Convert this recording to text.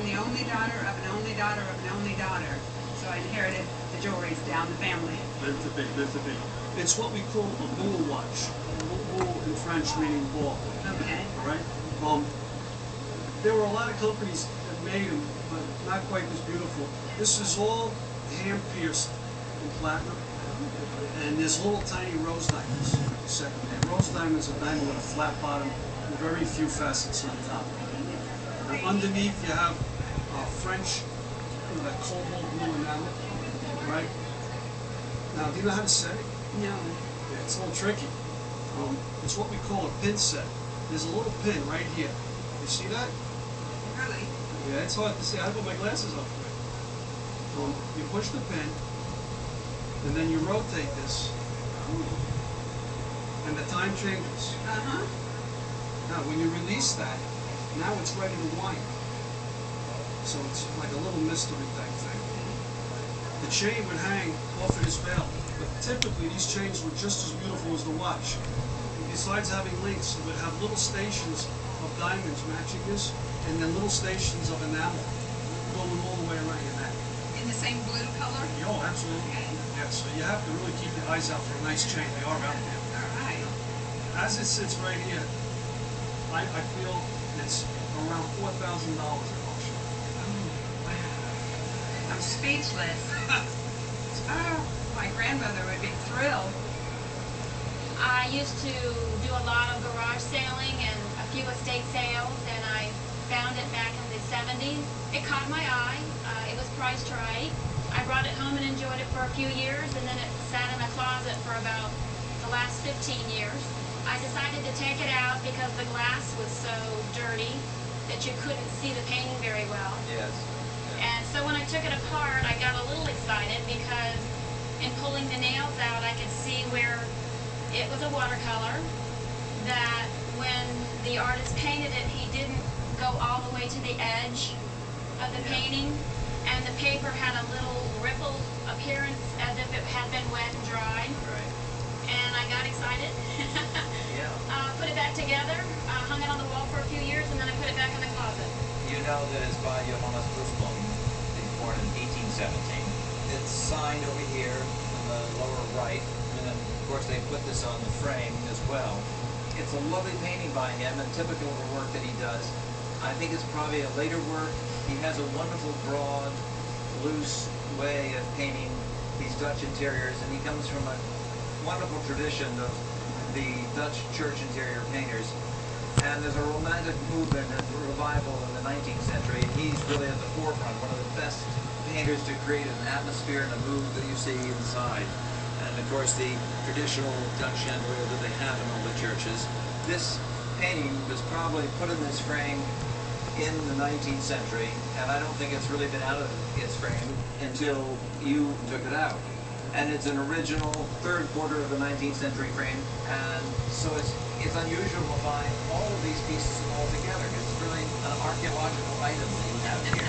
I'm the only daughter of an only daughter of an only daughter, so I inherited the jewelry down the family. That's a big. It's what we call a boule watch. Boule in French meaning ball. Okay. All right. There were a lot of companies that made them, but not quite as beautiful. This is all hand pierced in platinum, and there's little tiny rose diamonds. Second, rose diamonds are diamond with a flat bottom, and very few facets on top. And underneath you have French, that cobalt blue enamel, right? Now, do you know how to set it? No. Yeah, it's a little tricky. It's what we call a pin set. There's a little pin right here. You see that? Really? Yeah, it's hard to see. I put my glasses up for it. You push the pin, and then you rotate this, and the time changes. Uh-huh. Now, when you release that, now it's ready to wind. So it's like a little mystery type thing. The chain would hang off of this bell, but typically these chains were just as beautiful as the watch. Besides having links, it would have little stations of diamonds matching this, and then little stations of enamel going all the way around your neck. In the same blue color? Oh, absolutely. Okay. Yeah, so you have to really keep your eyes out for a nice chain. They are out there. All right. As it sits right here, I feel it's around $4,000 at auction. Wow. I'm speechless. Oh, my grandmother would be thrilled. I used to do a lot of garage sailing and a few estate sales, and I found it back in the 70s. It caught my eye. It was priced right. I brought it home and enjoyed it for a few years, and then it sat in a closet for about the last 15 years. I decided to take it out because the glass was so dirty that you couldn't see the painting very well. Yes. And so when I took it apart, I got a little excited because in pulling the nails out, I could see where it was a watercolor, that when the artist painted it, he didn't go all the way to the edge of the painting, and the paper had a little ripple appearance as if it had been wet and dry. Right. And I got excited. Yeah. Put it back together, hung it on the wall for a few years, and then I put it back in the closet. You know that it's by Johannes Busblom. He's born in 1817. It's signed over here in the lower right, and then, of course, they put this on the frame as well. It's a lovely painting by him, and typical of the work that he does. I think it's probably a later work. He has a wonderful, broad, loose way of painting these Dutch interiors, and he comes from a wonderful tradition of the Dutch church interior painters. And there's a romantic movement and revival in the 19th century, and he's really at the forefront, one of the best painters to create an atmosphere and a mood that you see inside. And of course the traditional Dutch chandelier that they have in all the churches. This painting was probably put in this frame in the 19th century, and I don't think it's really been out of its frame until you took it out. And it's an original third quarter of the 19th century frame, and so it's unusual to find all of these pieces all together. It's really an archaeological item that you have here.